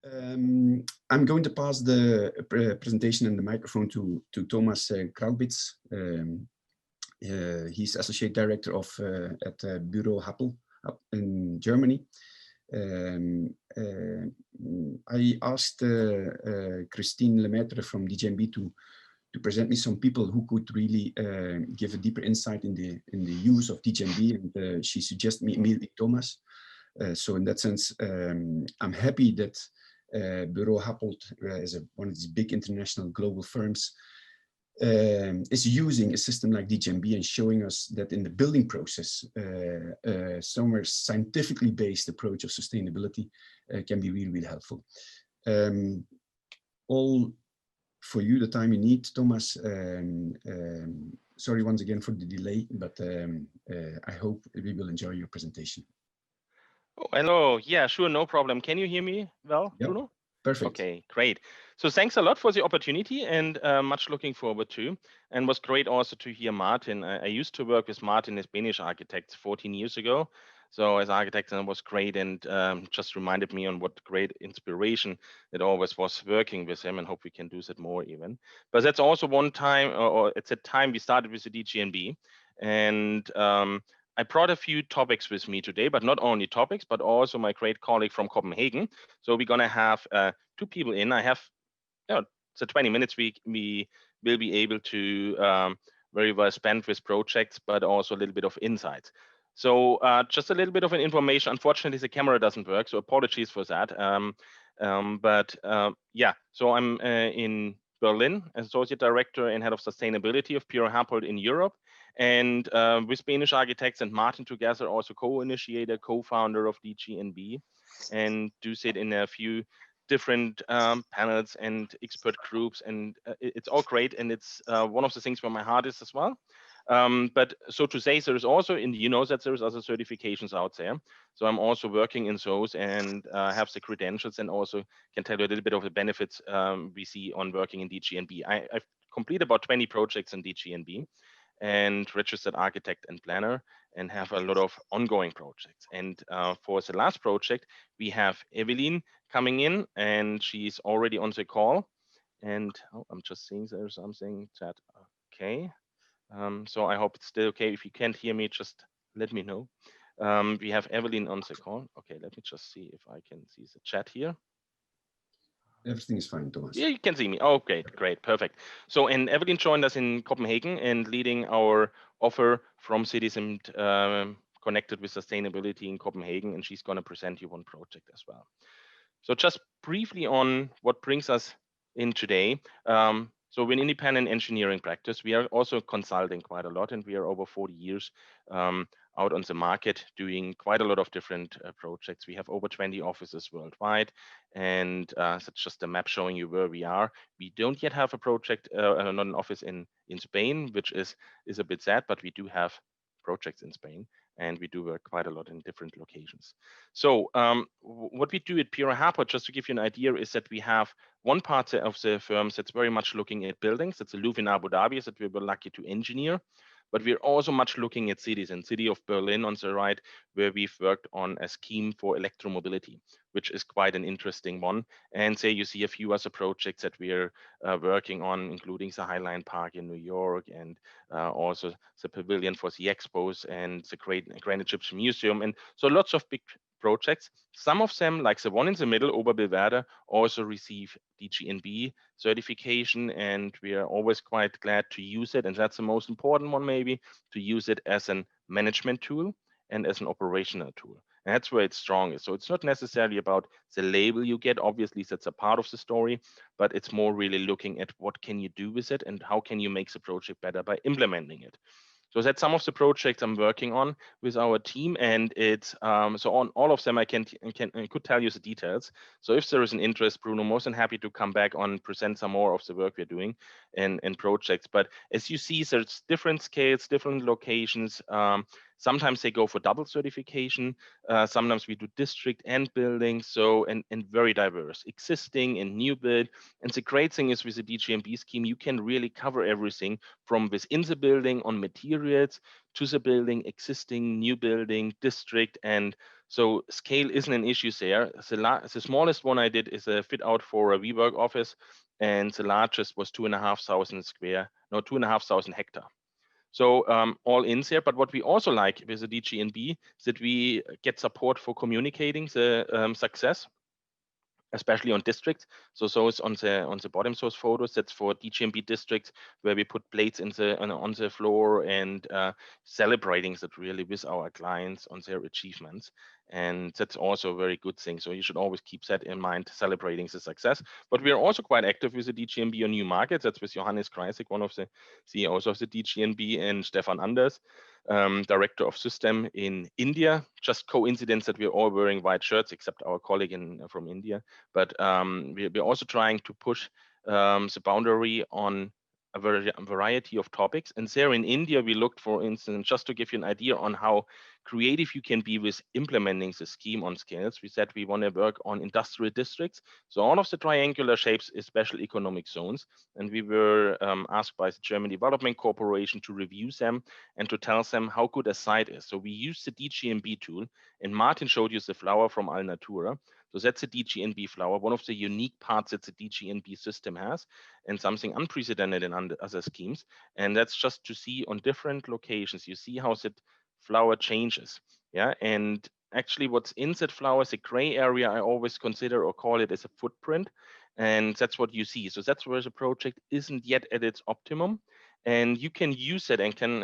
I'm going to pass the presentation and the microphone to Thomas Kraubitz. He's Associate Director of at BuroHapold in Germany. I asked Christine Lemaitre from DGNB to present me some people who could really give a deeper insight in the use of DGNB, and she suggested me immediately Thomas. So in that sense, I'm happy that BuroHapold is one of these big international global firms is using a system like DGNB and showing us that in the building process, somewhere scientifically based approach of sustainability can be really, really helpful. All for you, the time you need, Thomas. Sorry once again for the delay, but I hope we will enjoy your presentation. Oh, hello. Yeah, sure, no problem. Can you hear me well, yep. Bruno? Perfect. Okay, great. So thanks a lot for the opportunity, and much looking forward to. And was great also to hear Martin. I used to work with Martin as Spanish architects 14 years ago. So as architect, it was great, and just reminded me on what great inspiration it always was working with him, and hope we can do that more even. But that's also one time, or it's a time we started with the DGNB, and I brought a few topics with me today, but not only topics, but also my great colleague from Copenhagen. So we're gonna have 2 people in. I have, so 20 minutes we will be able to very well spend with projects, but also a little bit of insights. So just a little bit of an information. Unfortunately, the camera doesn't work, so apologies for that. Yeah, so I'm in Berlin, Associate Director and Head of Sustainability of BuroHapold in Europe. And with Spanish architects and Martin together, also co-initiator, co-founder of DGNB, and do sit in a few different panels and expert groups, and it's all great, and it's one of the things where my heart is as well. But so to say, there is also, you know that there's other certifications out there. So I'm also working in those and have the credentials, and also can tell you a little bit of the benefits we see on working in DGNB. I've completed about 20 projects in DGNB and registered architect and planner, and have a lot of ongoing projects. And for the last project, we have Evelin coming in, and she's already on the call. And I'm just seeing there's something that, okay. So I hope it's still okay. If you can't hear me, just let me know. We have Evelin on the call. Okay, let me just see if I can see the chat here. Everything is fine, Thomas. Yeah, you can see me. Oh, great, perfect. So, and Evelin joined us in Copenhagen and leading our offer from cities and connected with sustainability in Copenhagen, and she's going to present you one project as well. So just briefly on what brings us in today. So we're an independent engineering practice. We are also consulting quite a lot, and we are over 40 years out on the market doing quite a lot of different projects. We have over 20 offices worldwide, and that's just a map showing you where we are. We don't yet have a project, not an office in Spain, which is a bit sad, but we do have projects in Spain, and we do work quite a lot in different locations. So what we do at BuroHapold, just to give you an idea, is that we have one part of the firms that's very much looking at buildings. That's the Louvre in Abu Dhabi, that we were lucky to engineer. But we're also much looking at cities, and city of Berlin on the right, where we've worked on a scheme for electromobility, which is quite an interesting one. And say you see a few other projects that we're working on, including the Highline Park in New York, and also the Pavilion for the Expos, and the Grand Egyptian Museum. And so lots of big projects. Some of them, like the one in the middle, Oberbillwerder, also receive DGNB certification, and we are always quite glad to use it. And that's the most important one, maybe, to use it as a management tool and as an operational tool. And that's where it's strongest. So it's not necessarily about the label you get. Obviously, that's a part of the story, but it's more really looking at what can you do with it and how can you make the project better by implementing it. So that's some of the projects I'm working on with our team, and it's so on all of them I could tell you the details. So if there is an interest, Bruno, most than happy to come back on, present some more of the work we're doing and projects. But as you see, there's different scales, different locations, Sometimes they go for double certification. Sometimes we do district and building, so and very diverse, existing and new build. And the great thing is with the DGNB scheme, you can really cover everything from within the building on materials to the building, existing, new building, district, and so scale isn't an issue there. The smallest one I did is a fit out for a WeWork office, and the largest was 2,500 hectare. So all in there. But what we also like with the DGNB is that we get support for communicating the success, especially on districts. So it's on the bottom source photos. That's for DGNB districts where we put plates on the floor and celebrating that really with our clients on their achievements. And that's also a very good thing. So you should always keep that in mind, celebrating the success. But we are also quite active with the DGNB on new markets. That's with Johannes Kreisig, one of the CEOs of the DGNB, and Stefan Anders, director of system in India. Just coincidence that we're all wearing white shirts, except our colleague from India. But we're also trying to push the boundary on a variety of topics. And there in India, we looked, for instance, just to give you an idea on how creative you can be with implementing the scheme on scales. We said we want to work on industrial districts. So all of the triangular shapes is special economic zones. And we were asked by the German Development Corporation to review them and to tell them how good a site is. So we used the DGNB tool, and Martin showed you the flower from Alnatura. So that's a DGNB flower, one of the unique parts that the DGNB system has, and something unprecedented in other schemes. And that's just to see on different locations. You see how that flower changes. Yeah, and actually what's in that flower is a gray area. I always consider or call it as a footprint. And that's what you see. So that's where the project isn't yet at its optimum. And you can use it and can,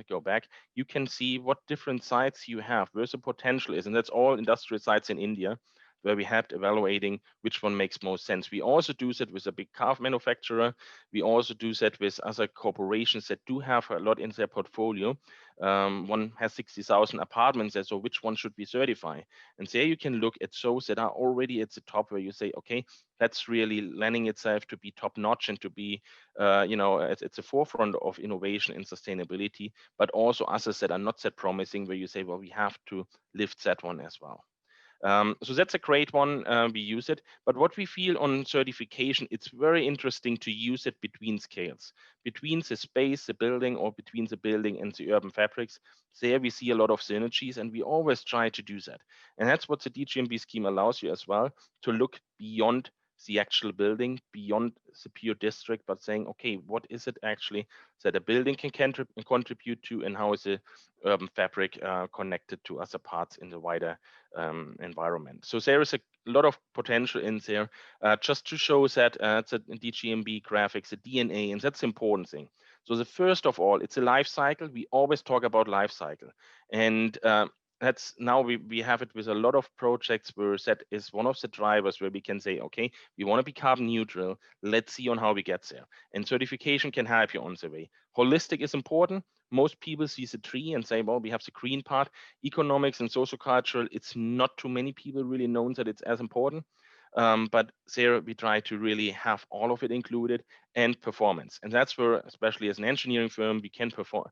go back, you can see what different sites you have, where the potential is. And that's all industrial sites in India, where we helped evaluating which one makes most sense. We also do that with a big car manufacturer. We also do that with other corporations that do have a lot in their portfolio. One has 60,000 apartments there, so which one should we certify? And there you can look at those that are already at the top, where you say, okay, that's really lending itself to be top notch and to be, it's the forefront of innovation and sustainability, but also others that are not that promising, where you say, well, we have to lift that one as well. So that's a great one. We use it. But what we feel on certification, it's very interesting to use it between scales, between the space, the building, or between the building and the urban fabrics. There we see a lot of synergies, and we always try to do that. And that's what the DGNB scheme allows you as well, to look beyond the actual building, beyond the pure district, but saying, okay, what is it actually that a building can contribute to, and how is the urban fabric connected to other parts in the wider environment. So there is a lot of potential in there. Just to show that it's a DGNB graphics, a DNA, and that's the important thing. So the first of all, it's a life cycle. We always talk about life cycle, and that's now we have it with a lot of projects where that is one of the drivers where we can say, okay, we want to be carbon neutral. Let's see on how we get there. And certification can help you on the way. Holistic is important. Most people see the tree and say, well, we have the green part. Economics and sociocultural, it's not too many people really know that it's as important. But there we try to really have all of it included, and performance. And that's where, especially as an engineering firm, we can perform,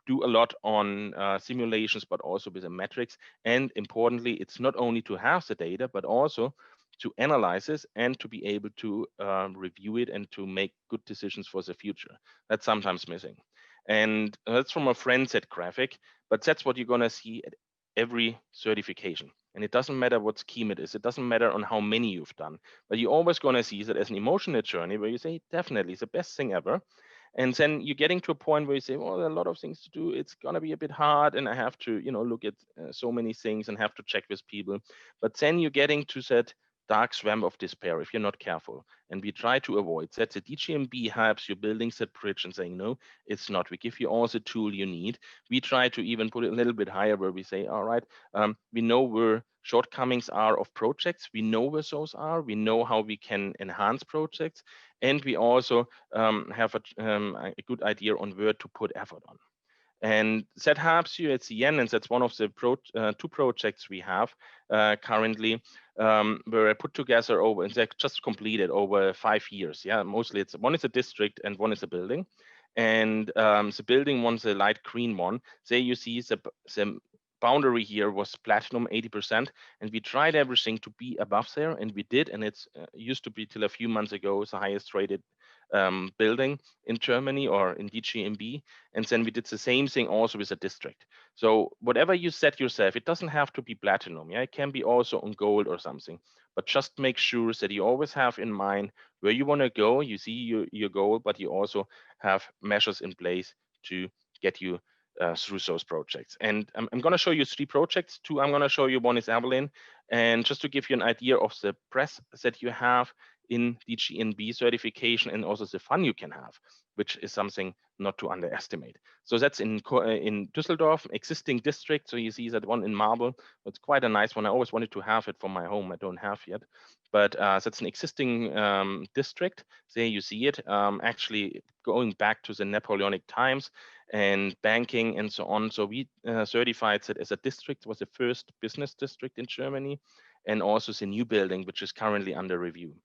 do a lot on simulations, but also with the metrics. And importantly, it's not only to have the data, but also to analyze this and to be able to review it and to make good decisions for the future. That's sometimes missing. And that's from a friend set graphic, but that's what you're going to see at every certification. And it doesn't matter what scheme it is. It doesn't matter on how many you've done, but you're always going to see that as an emotional journey where you say, definitely, it's the best thing ever. And then you're getting to a point where you say, well, there are a lot of things to do. It's going to be a bit hard, and I have to, look at so many things and have to check with people. But then you're getting to that dark swamp of despair if you're not careful. And we try to avoid that. The DGNB helps you building that bridge and saying, no, it's not. We give you all the tool you need. We try to even put it a little bit higher where we say, all right, we know where shortcomings are of projects. We know where those are. We know how we can enhance projects. And we also have a good idea on where to put effort on. And that helps you at the end, and that's one of the two projects we have currently, where I put together over, and they're just completed over 5 years. Yeah, mostly it's one is a district and one is a building. and the building one's a light green one. There you see the boundary here was platinum 80%, and we tried everything to be above there, and we did, and it's used to be till a few months ago the highest rated building in Germany or in DGNB. And then we did the same thing also with a district. So whatever you set yourself, it doesn't have to be platinum. Yeah, it can be also on gold or something, but just make sure that you always have in mind where you want to go. You see your goal, but you also have measures in place to get you through those projects. And I'm going to show you 3 projects. 2 I'm going to show you. One is Evelyn. And just to give you an idea of the press that you have in DGNB certification and also the fun you can have, which is something not to underestimate. So that's in Düsseldorf, existing district. So you see that one in marble. It's quite a nice one. I always wanted to have it for my home. I don't have yet, but that's an existing district. There you see it, actually going back to the Napoleonic times and banking and so on. So we certified that as a district, was the first business district in Germany, and also the new building, which is currently under review.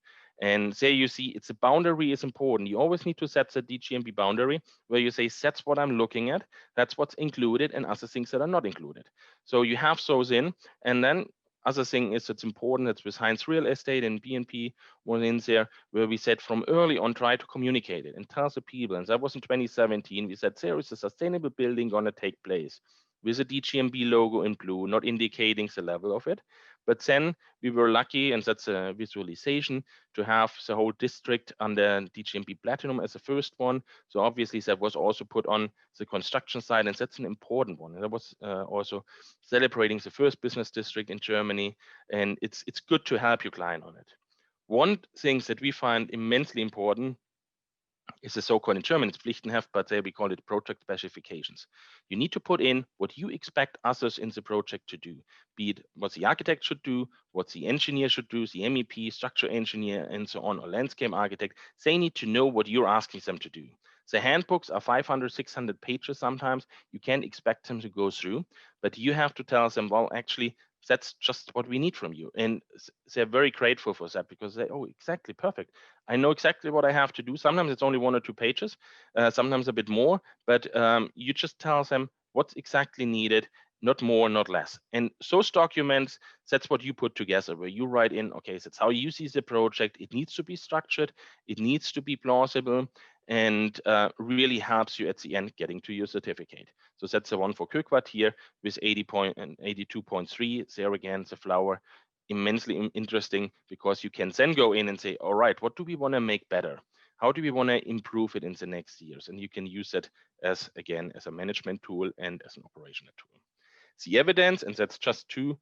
And there you see, it's a boundary is important. You always need to set the DGNB boundary where you say, that's what I'm looking at, that's what's included, and other things that are not included. So you have those in, and then other thing is it's important, it's with Heinz Real Estate and BNP one in there, where we said from early on, try to communicate it and tell the people, and that was in 2017, we said there is a sustainable building gonna take place with a DGNB logo in blue, not indicating the level of it. But then we were lucky, and that's a visualization, to have the whole district under DGNB Platinum as the first one. So obviously that was also put on the construction side, and that's an important one. And that was also celebrating the first business district in Germany, and it's good to help your client on it. One thing that we find immensely important is the so-called, in German, it's Pflichtenheft, but there we call it project specifications. You need to put in what you expect others in the project to do, be it what the architect should do, what the engineer should do, the MEP, structural engineer, and so on, or landscape architect. They need to know what you're asking them to do. The handbooks are 500, 600 pages sometimes. You can't expect them to go through, but you have to tell them, well, actually, that's just what we need from you. And they're very grateful for that, because they, oh, exactly, perfect. I know exactly what I have to do. Sometimes it's only 1 or 2 pages, sometimes a bit more, but you just tell them what's exactly needed, not more, not less. And those documents, that's what you put together, where you write in, okay, that's how you see the project. It needs to be structured, it needs to be plausible, and really helps you at the end getting to your certificate. So that's the one for Kökwartier with 82.3. There again, the flower, immensely interesting, because you can then go in and say, all right, what do we want to make better? How do we want to improve it in the next years? And you can use it as, again, as a management tool and as an operational tool. The evidence, and that's just 2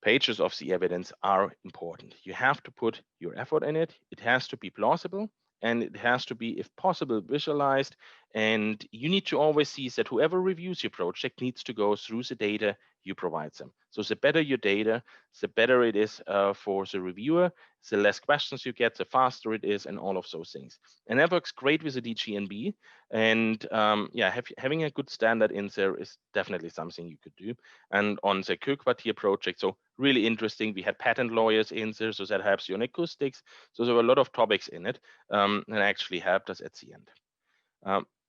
pages of the evidence, are important. You have to put your effort in it. It has to be plausible, and it has to be, if possible, visualized. And you need to always see that whoever reviews your project needs to go through the data you provide them. So the better your data, the better it is for the reviewer, the less questions you get, the faster it is, and all of those things. And that works great with the DGNB. And yeah, having a good standard in there is definitely something you could do. And on the Kökwartier project, so really interesting, we had patent lawyers in there, so that helps you on acoustics. So there were a lot of topics in it, and actually helped us at the end.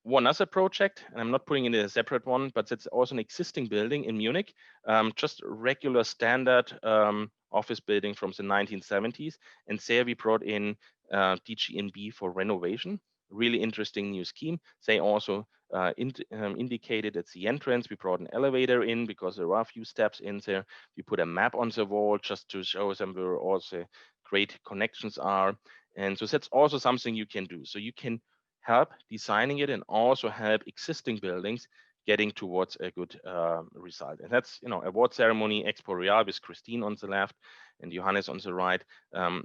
One other project, and I'm not putting it in a separate one, but it's also an existing building in Munich, just a regular standard office building from the 1970s. And there we brought in DGNB for renovation. Really interesting new scheme. They also indicated at the entrance, we brought an elevator in because there are a few steps in there. We put a map on the wall just to show them where all the great connections are. And so that's also something you can do. So you can help designing it and also help existing buildings getting towards a good result. And that's, you know, award ceremony, Expo Real with Christine on the left and Johannes on the right.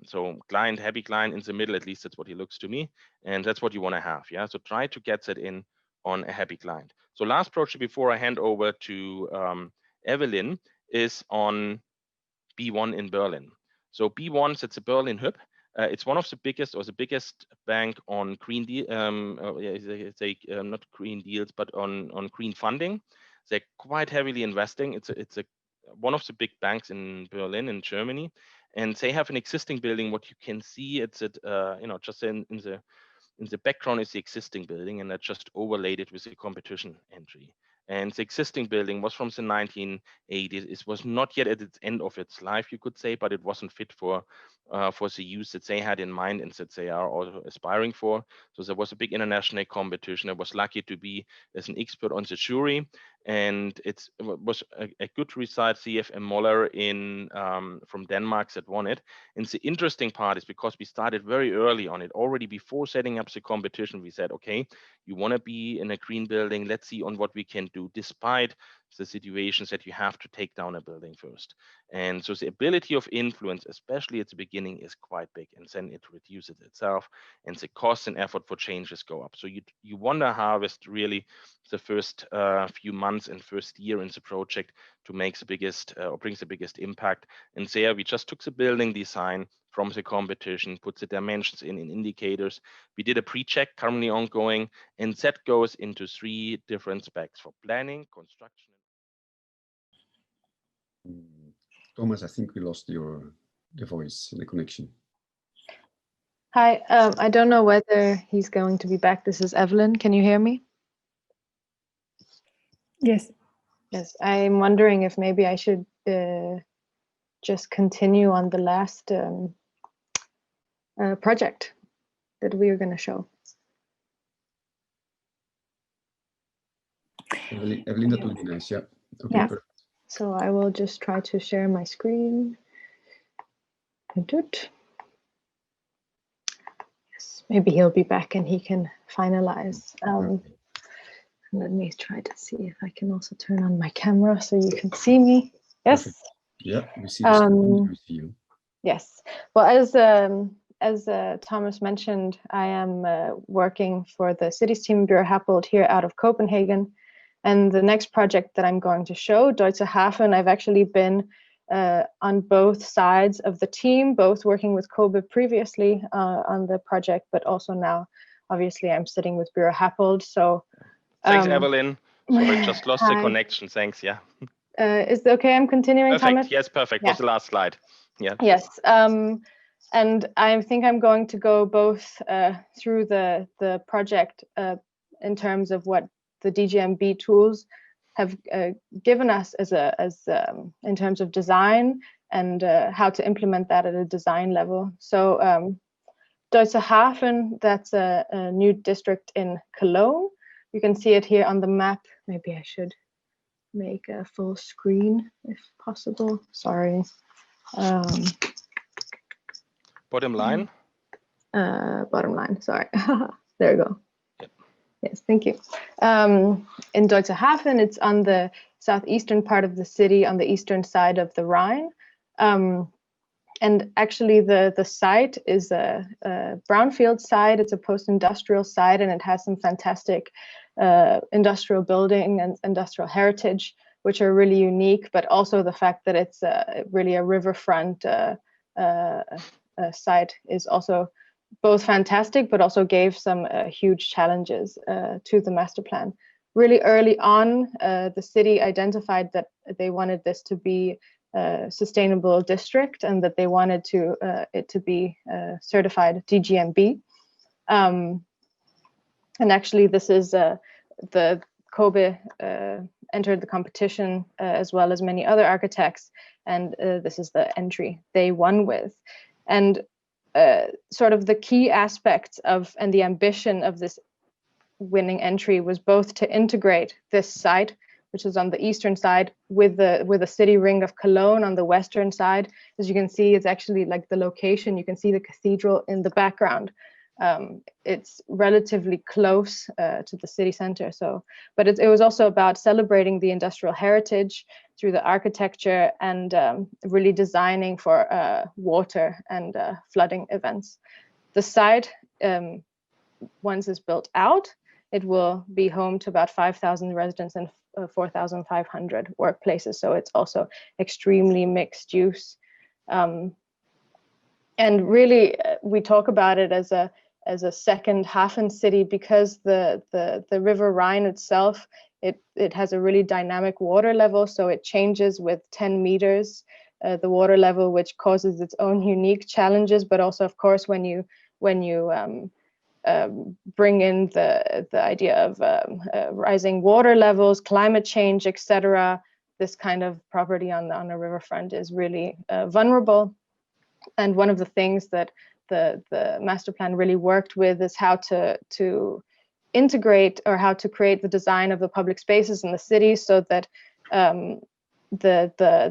So client, happy client in the middle, at least that's what he looks to me. And that's what you want to have. Yeah. So try to get that in on a happy client. So last project before I hand over to Evelyn is on B1 in Berlin. So B1, that's a Berlin hub. It's one of the biggest, or the biggest bank on green deal, not green deals, but on green funding. They're quite heavily investing. It's one of the big banks in Berlin, in Germany, and they have an existing building. What you can see, it's at you know, just in the In the background is the existing building, and I just overlaid it with the competition entry. And the existing building was from the 1980s. It was not yet at its end of its life, you could say, but it wasn't fit for the use that they had in mind and that they are also aspiring for. So there was a big international competition. I was lucky to be as an expert on the jury, and it was a good result. CFM Moller from Denmark that won it. And the interesting part is because we started very early on it, already before setting up the competition, we said, okay, you want to be in a green building, let's see on what we can do, despite the situations that you have to take down a building first. And so the ability of influence, especially at the beginning, is quite big, and then it reduces itself, and the cost and effort for changes go up. So you want to harvest really the first few months and first year in the project to make the biggest or brings the biggest impact. And there we just took the building design from the competition, put the dimensions in indicators. We did a pre-check currently ongoing, and that goes into 3 different specs for planning, construction. Thomas, I think we lost the voice, the connection. Hi, I don't know whether he's going to be back. This is Evelyn. Can you hear me? Yes. Yes, I'm wondering if maybe I should just continue on the last project that we are going to show. Evelyn, that would be nice, yeah. Okay, yeah. perfect. So I will just try to share my screen. Yes, maybe he'll be back and he can finalize. Let me try to see if I can also turn on my camera so you can see me. Yes. Perfect. Yeah, we see the screen, we see you. Yes. Well, as Thomas mentioned, I am working for the cities team BuroHapold here out of Copenhagen. And the next project that I'm going to show, Deutsche Hafen, I've actually been on both sides of the team, both working with Kobe previously on the project, but also now, obviously, I'm sitting with BuroHapold. So thanks, Evelyn. Sorry, just lost the connection. Thanks. Yeah. Is it okay? I'm continuing. Perfect. Thomas? Yes, perfect. Yeah. Was the last slide? Yeah. Yes. And I think I'm going to go both through the project in terms of what the DGNB tools have given us as in terms of design and how to implement that at a design level. So Deutsche Hafen, that's a new district in Cologne. You can see it here on the map. Maybe I should make a full screen if possible. Sorry. Bottom line. Bottom line. Sorry. There we go. Yep. Yes, thank you. In Deutsche Hafen, it's on the southeastern part of the city, on the eastern side of the Rhine. And actually, the site is a brownfield site. It's a post-industrial site, and it has some fantastic industrial building and industrial heritage, which are really unique. But also the fact that it's really a riverfront site is also both fantastic, but also gave some huge challenges to the master plan. Really early on, the city identified that they wanted this to be a sustainable district and that they wanted it to be certified DGNB. And actually, this is the Kobe entered the competition as well as many other architects, and this is the entry they won with. And sort of the key aspects of and the ambition of this winning entry was both to integrate this site, which is on the eastern side, with the city ring of Cologne on the western side. As you can see, it's actually like the location. You can see the cathedral in the background. It's relatively close to the city center. So, but it was also about celebrating the industrial heritage through the architecture and really designing for water and flooding events. The site, once it's built out, it will be home to about 5,000 residents and 4,500 workplaces. So it's also extremely mixed use. And really, we talk about it as a second Hafen city because the River Rhine itself, it has a really dynamic water level, so it changes with 10 meters, the water level, which causes its own unique challenges. But also, of course, when you bring in the idea of rising water levels, climate change, etc. This kind of property on the riverfront is really vulnerable. And one of the things that the master plan really worked with is how to integrate, or how to create the design of the public spaces in the city so that the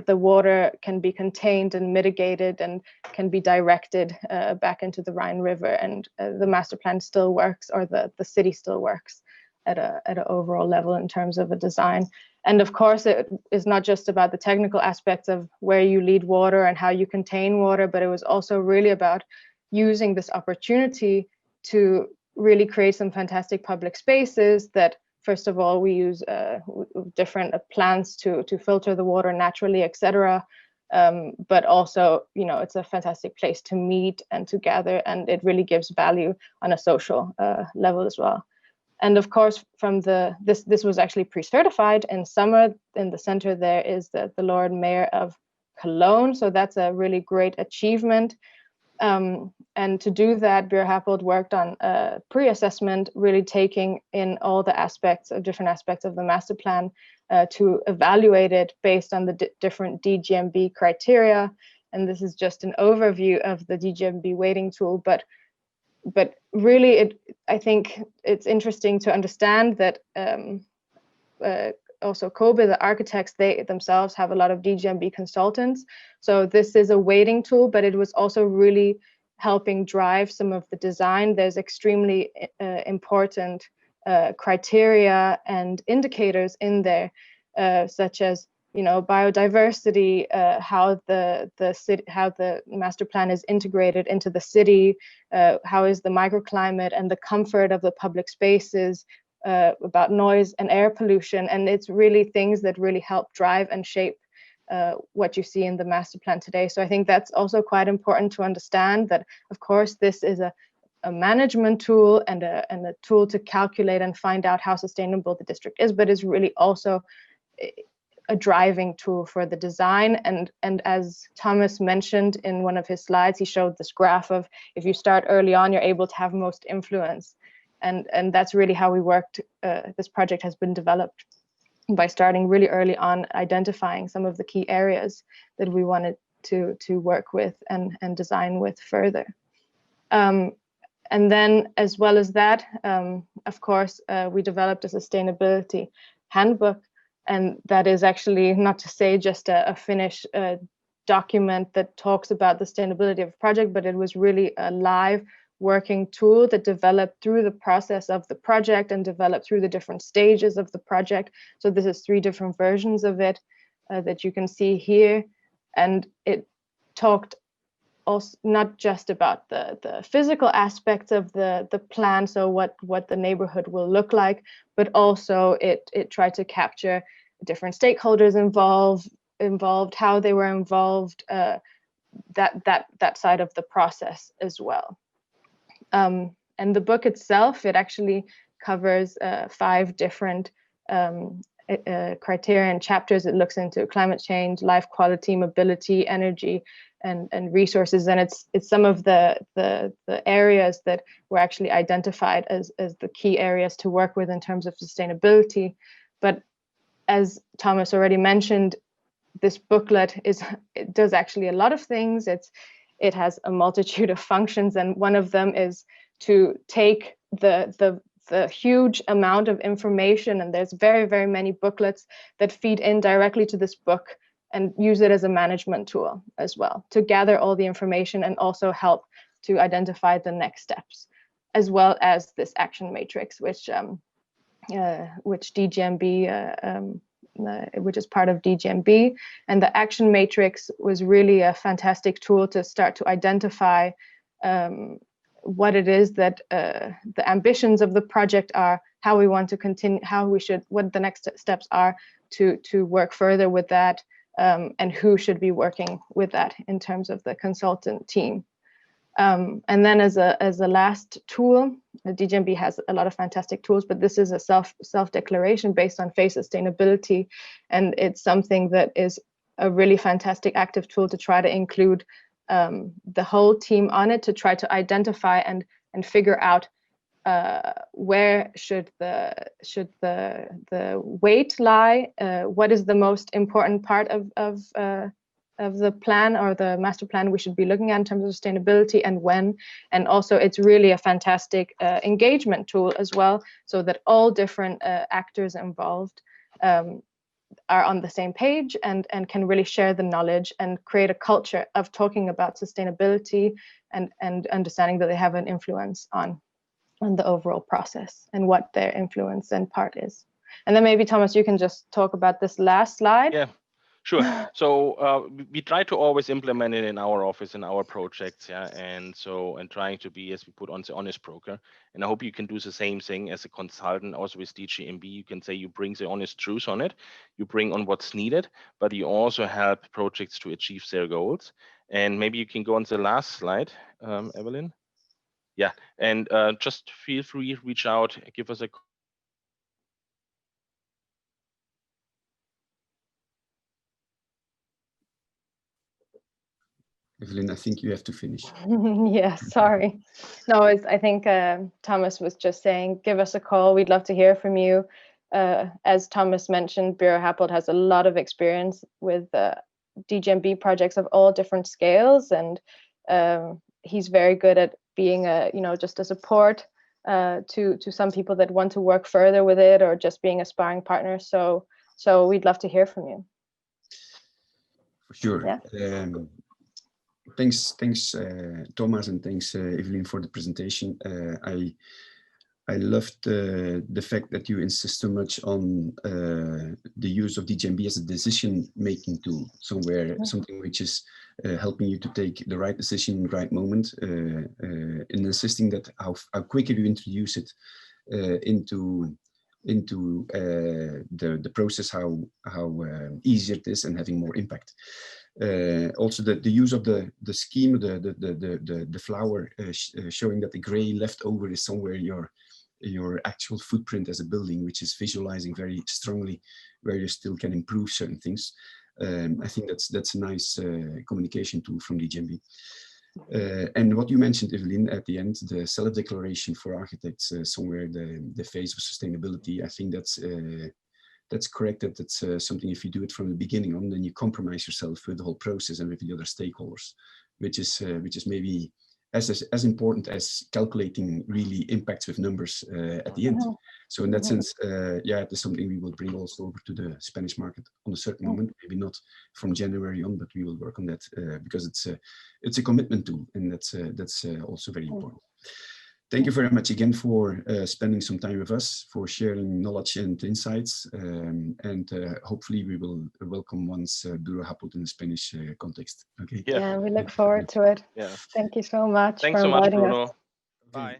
water can be contained and mitigated and can be directed back into the Rhine River. And the master plan still works, or the city still works at an overall level in terms of a design. And of course, it is not just about the technical aspects of where you lead water and how you contain water, but it was also really about using this opportunity to really create some fantastic public spaces that, first of all, we use different plants to filter the water naturally, etc. But also, you know, it's a fantastic place to meet and to gather, and it really gives value on a social level as well. And of course, from this was actually pre-certified in summer. In the center there is the Lord Mayor of Cologne, so that's a really great achievement. And to do that, BuroHapold worked on pre-assessment, really taking in all the different aspects of the master plan to evaluate it based on the different DGNB criteria. And this is just an overview of the DGNB weighting tool, but really, I think it's interesting to understand that also Kobe, the architects, they themselves have a lot of DGNB consultants. So this is a weighting tool, but it was also really helping drive some of the design. There's extremely important criteria and indicators in there, such as, you know, biodiversity, how the master plan is integrated into the city, how is the microclimate and the comfort of the public spaces, about noise and air pollution. And it's really things that really help drive and shape what you see in the master plan today. So I think that's also quite important to understand that, of course, this is a management tool and a tool to calculate and find out how sustainable the district is, but is really also a driving tool for the design. And as Thomas mentioned in one of his slides, he showed this graph of, if you start early on, you're able to have most influence. And that's really how we worked. This project has been developed by starting really early on, identifying some of the key areas that we wanted to work with and design with further. And then, as well as that, of course, we developed a sustainability handbook. And that is actually, not to say just a Finnish document that talks about the sustainability of a project, but it was really a live working tool that developed through the process of the project and developed through the different stages of the project. So this is 3 different versions of it that you can see here. And it talked also not just about the physical aspects of the plan, so what the neighborhood will look like, but also it tried to capture different stakeholders involved, how they were involved, that side of the process as well. And the book itself, it actually covers 5 different criteria and chapters. It looks into climate change, life quality, mobility, energy, and resources. And it's some of the areas that were actually identified as the key areas to work with in terms of sustainability. But as Thomas already mentioned, this booklet it does actually a lot of things. It has a multitude of functions, and one of them is to take the huge amount of information, and there's very, very many booklets that feed in directly to this book, and use it as a management tool as well, to gather all the information and also help to identify the next steps, as well as this action matrix, which DGNB which is part of DGNB. And the action matrix was really a fantastic tool to start to identify what it is that the ambitions of the project are, how we want to continue, what the next steps are to work further with that, and who should be working with that in terms of the consultant team. And then as a last tool, DGNB has a lot of fantastic tools, but this is a self-declaration based on phase sustainability, and it's something that is a really fantastic active tool to try to include the whole team on it, to try to identify and figure out where should the weight lie? What is the most important part of the plan or the master plan we should be looking at in terms of sustainability, and when? And also, it's really a fantastic engagement tool as well, so that all different actors involved are on the same page and can really share the knowledge and create a culture of talking about sustainability and understanding that they have an influence on the overall process and what their influence and part is. And then maybe, Thomas, you can just talk about this last slide. Yeah, sure. So we try to always implement it in our office, in our projects, yeah, and trying to be, as we put on, the honest broker. And I hope you can do the same thing as a consultant, also with DGNB. You can say you bring the honest truth on it, you bring on what's needed, but you also help projects to achieve their goals. And maybe you can go on the last slide, Evelyn. Yeah, and just feel free, reach out, give us a call. Evelyn, I think you have to finish. Yeah, sorry. No, I think Thomas was just saying, give us a call. We'd love to hear from you. As Thomas mentioned, BuroHapold has a lot of experience with DGNB projects of all different scales, and he's very good at being just a support to some people that want to work further with it, or just being a sparring partner. So we'd love to hear from you. For sure. Yeah. Thanks, Thomas, and thanks, Evelyn, for the presentation. I loved the fact that you insist so much on the use of DGNB as a decision-making tool, something which is helping you to take the right decision in the right moment, and insisting that how quicker you introduce it into the process, how easier it is and having more impact. Also, the use of the scheme, the flower showing that the gray left over is somewhere your actual footprint as a building, which is visualizing very strongly where you still can improve certain things. I think that's a nice communication tool from DGNB. And what you mentioned, Evelyn, at the end, the self-declaration for architects, somewhere the phase of sustainability, I think that's correct. That's something, if you do it from the beginning on, then you compromise yourself with the whole process and with the other stakeholders, which is maybe as important as calculating really impacts with numbers at the end. So in that sense, yeah, it is something we will bring also over to the Spanish market on a certain moment, maybe not from January on, but we will work on that because it's a commitment tool, and that's also very important. Thank you very much again for spending some time with us, for sharing knowledge and insights, and hopefully we will welcome once BuroHapold in the Spanish context. Okay. Yeah, we look forward to it. Yeah. Thank you so much. Thanks so much, Bruno. Bye.